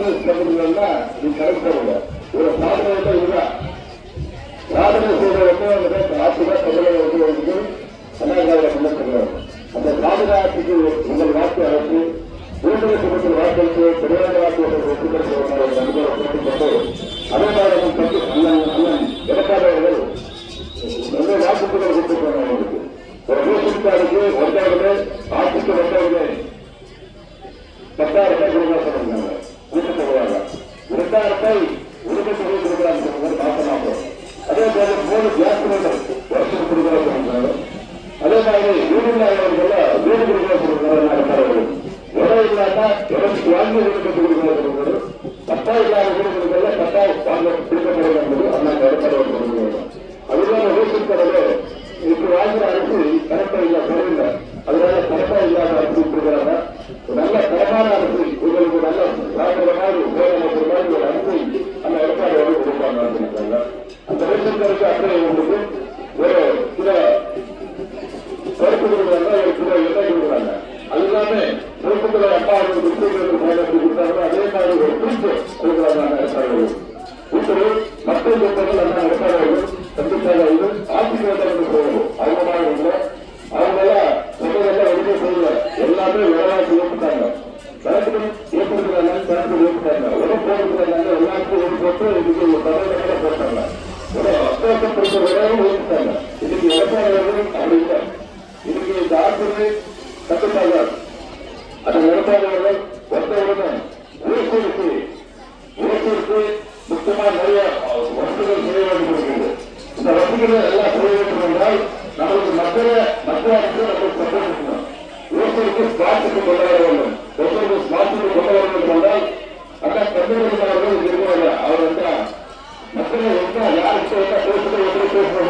சாதனை கம்பெனிகள்னா நீ கரெக்டாக ஒரு சாதனை இதுதான் சாதனை செய்யறவங்க ஆட்சிதான் தமிழக வந்து அண்ணாதிராவிட முன்னேற்றம். அந்த பாதுகாப்புக்கு உங்கள் வாக்கு அரசு விடுதலை குழுக்கள் வாக்களித்து பெரியார் வாக்குகள் ஒப்புக்கொண்டு அதே மாதிரி அண்ணன் எடப்பாடியவர்கள் நிறைய வாக்குறுதிகள் கொடுத்துருக்காங்க. ஒரு ரேஷன் கார்டுக்கு வந்தவர்களே ஆட்சிக்கு வந்தவர்களே 10,000 ரூபாய் கொடுக்க சொன்னாங்க. கூட்டு போடுவாங்க 2,000 ரூபாய் உரிமை தொகை கொடுக்குறாங்க மாசம். அதே மாதிரி 3 கேஸ் சிலிண்டர் வருஷம் கொடுக்குற சொன்னாங்க. அதே மாதிரி வீடு இல்லாதவர்கள் வீடு கொடுக்க கொடுக்குறாங்க. இடம் இல்லாட்டா இடத்துக்கு வாங்கி கொடுக்கிறது. பட்டா இல்லாத வீடு கொடுக்கல பட்டா வாங்க கொடுக்கப்படுகிறது. அண்ணாங்க எடப்பாடி அதுதான் ரேஷன் கடையில இப்ப வாங்குற அரசு கரெக்டா இல்ல குறையில்லை. அதனால கரெக்டா இல்லாத அரசு கொடுக்குறாங்க. நல்ல தரமான அரசு உங்களுக்கு நல்ல சாப்பிடுற மாதிரி போராடுற மாதிரி ஒரு அரசு அந்த எடப்பாடி கொடுப்பாங்க. அந்த ரேஷன் கடைக்கு அப்படியே உங்களுக்கு ஒரு சில பருப்பு கொடுக்குறாங்க, ஒரு சில எண்ணெய் கொடுக்குறாங்க. அது எல்லாமே பொறுப்புகளை அப்பா கொடுத்தாங்க. அதே மாதிரி ஒரு குறிப்பு கொடுக்குறாங்க எடப்பாடி கூட்டுறவு மக்கள் கூட்டங்கள் அந்த எடப்பாடி கண்டிப்பாக இது ஆட்சிக்கு வந்தவங்க போகணும். அவங்க அவங்கெல்லாம் சொன்னதெல்லாம் எதுவுமே செய்யல. எல்லாமே விளையாட்டு ஏற்றுட்டாங்க. கணக்கு ஏற்றுக்கிறாங்க, கணக்கு ஏற்றுட்டாங்க. உடம்பு போட்டுக்கிறாங்க, எல்லாத்துக்கும் ஒரு போட்டு இதுக்கு ஒரு தலைவர்கள போட்டாங்க. ஒரு அத்தியாவசியப்படுத்த விளையாடும் ஏற்றுட்டாங்க. இன்னைக்கு எடப்பாடி அப்படி இல்லை. இன்னைக்கு இந்த ஆட்சி கட்டுப்பாடு அந்த எடப்பாடி வந்தவுடனே ஊருக்கு முக்கியமாக நிறைய வசதிகள் செய்ய வேண்டும் இருக்கிறது. இந்த வசதிகளை எல்லாம் செய்ய வேண்டும் என்றால் நம்மளுக்கு மத்திய அரசு நம்மளுக்கு சப்போர்ட் இருக்கணும். ஊருக்கு ஸ்மார்ட்டுக்கு கொண்டு வர வேண்டும். ஸ்மார்ட்டுக்கு கொண்டு வர வேண்டும் என்றால் அண்ணா தமிழக அவர்கள் இருக்கிறாங்க. அவர் வந்து மக்களை யாருக்கு பேசுறது எப்படி பேசணும்